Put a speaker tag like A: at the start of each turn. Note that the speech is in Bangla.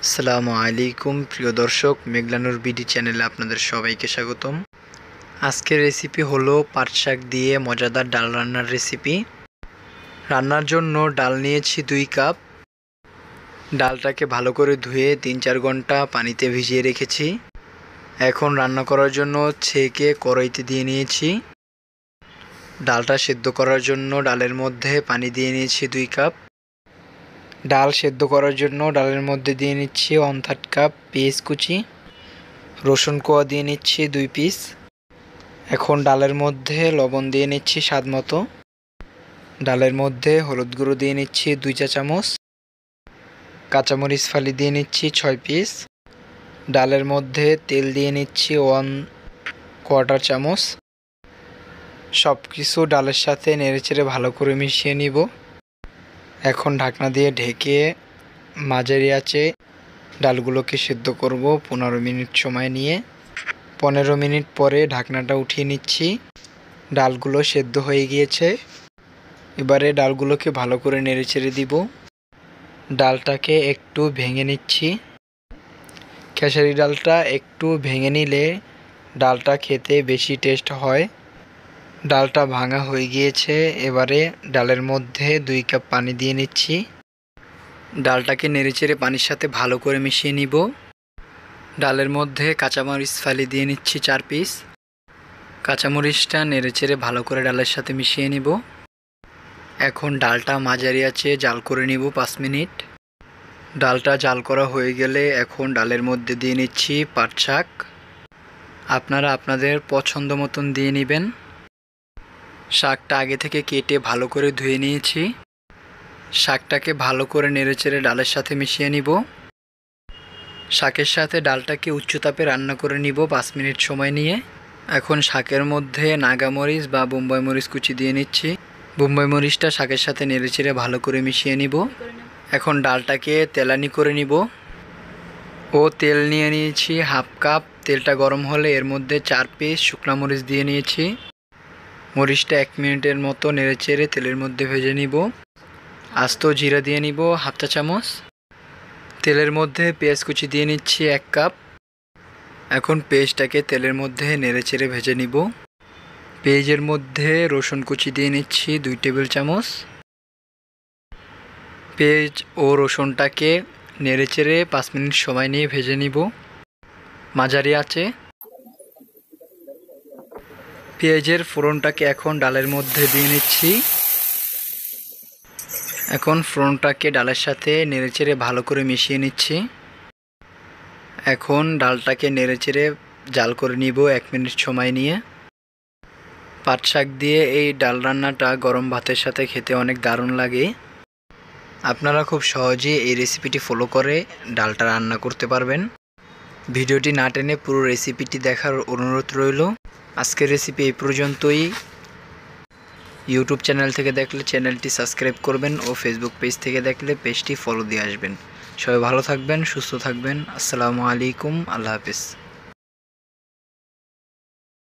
A: আসসালামু আলাইকুম প্রিয় দর্শক, মেঘলানুর বিডি চ্যানেলে আপনাদের সবাইকে স্বাগতম। আজকের রেসিপি হলো পাট শাক দিয়ে মজাদার ডাল রান্নার রেসিপি। রান্নার জন্য ডাল নিয়েছি 2 কাপ। ডালটাকে ভালো করে ধুয়ে 3-4 ঘন্টা পানিতে ভিজিয়ে রেখেছি। এখন রান্না করার জন্য ছেঁকে কড়াইতে দিয়ে নিয়েছি। ডালটা সেদ্ধ করার জন্য ডালের মধ্যে পানি দিয়ে নিয়েছি 2 কাপ। ডাল সেদ্ধ করার জন্য ডালের মধ্যে দিয়ে নিচ্ছি 1/3 কাপ পেঁয়াজ কুচি, রসুন কোয়া দিয়ে নিচ্ছি 2 পিস। এখন ডালের মধ্যে লবণ দিয়ে নিচ্ছি স্বাদ মতো। ডালের মধ্যে হলুদ গুঁড়ো দিয়ে নিচ্ছি 2 চা চামচ। কাঁচামরিচ ফালি দিয়ে নিচ্ছি 6 পিস। ডালের মধ্যে তেল দিয়ে নিচ্ছি 1/4 চামচ। সব কিছু ডালের সাথে নেড়েচেড়ে ভালো করে মিশিয়ে নিব। এখন ঢাকনা দিয়ে ঢেকে মাঝারি আঁচে ডালগুলোকে সেদ্ধ করব 15 মিনিট সময় নিয়ে। 15 মিনিট পরে ঢাকনাটা উঠিয়ে নিচ্ছি। ডালগুলো সেদ্ধ হয়ে গিয়েছে। এবারে ডালগুলোকে ভালো করে নেড়েচেড়ে দিব। ডালটাকে একটু ভেঙে নিচ্ছি। খেসারি ডালটা একটু ভেঙে নিলে ডালটা খেতে বেশি টেস্ট হয়। ডালটা ভাঙা হয়ে গিয়েছে। এবারে ডালের মধ্যে 2 কাপ পানি দিয়ে নিচ্ছি। ডালটাকে নেড়েচেড়ে পানির সাথে ভালো করে মিশিয়ে নিব। ডালের মধ্যে কাঁচামরিচ ফালি দিয়ে নিচ্ছি 4 পিস। কাঁচামরিচটা নেড়েচেড়ে ভালো করে ডালের সাথে মিশিয়ে নিব। এখন ডালটা মাঝারি আঁচে জাল করে নিব 5 মিনিট। ডালটা জাল করা হয়ে গেলে এখন ডালের মধ্যে দিয়ে নিচ্ছি পাট শাক। আপনারা আপনাদের পছন্দ মতন দিয়ে নেবেন। শাকটা আগে থেকে কেটে ভালো করে ধুয়ে নিয়েছি। শাকটাকে ভালো করে নেড়েচেড়ে ডালের সাথে মিশিয়ে নিব। শাকের সাথে ডালটাকে উচ্চ তাপে রান্না করে নিব 5 মিনিট সময় নিয়ে। এখন শাকের মধ্যে নাগামরিচ বা বোম্বাই মরিচ কুচি দিয়ে নিচ্ছি। বোম্বাই মরিচটা শাকের সাথে নেড়েচেড়ে ভালো করে মিশিয়ে নিব। এখন ডালটাকে তেলানি করে নিব। তেল নিয়ে নিয়েছি 1/2 কাপ। তেলটা গরম হলে এর মধ্যে 4 পিস শুকনা মরিচ দিয়ে নিয়েছি। মরিচটা 1 মিনিটের মতো নেড়েচেড়ে তেলের মধ্যে ভেজে নিব। আস্ত জিরা দিয়ে নিব 1/2 চা চামচ। তেলের মধ্যে পেঁয়াজ কুচি দিয়ে নিচ্ছি 1 কাপ। এখন পেঁয়াজটাকে তেলের মধ্যে নেড়েচেড়ে ভেজে নিব। পেঁয়াজের মধ্যে রসুন কুচি দিয়ে নিচ্ছি 2 টেবিল চামচ। পেঁয়াজ ও রসুনটাকে নেড়েচেড়ে 5 মিনিট সময় নিয়ে ভেজে নিব মাঝারি আঁচে। পেঁয়াজের ফোড়নটাকে এখন ডালের মধ্যে দিয়ে নিচ্ছি। এখন ফোড়নটাকে ডালের সাথে নেড়েচেড়ে ভালো করে মিশিয়ে নিচ্ছি। এখন ডালটাকে নেড়েচেড়ে জাল করে নিব 1 মিনিট সময় নিয়ে। পাট শাক দিয়ে এই ডাল রান্নাটা গরম ভাতের সাথে খেতে অনেক দারুণ লাগে। আপনারা খুব সহজেই এই রেসিপিটি ফলো করে ডালটা রান্না করতে পারবেন। ভিডিওটি না টেনে পুরো রেসিপিটি দেখার অনুরোধ রইল। আজকের রেসিপি এই পর্যন্তই। ইউটিউব চ্যানেল থেকে দেখলে চ্যানেলটি সাবস্ক্রাইব করবেন ও ফেসবুক পেজ থেকে দেখলে পেজটি ফলো দিয়ে আসবেন। সবাই ভালো থাকবেন, সুস্থ থাকবেন। আসসালামু আলাইকুম, আল্লাহ হাফেজ।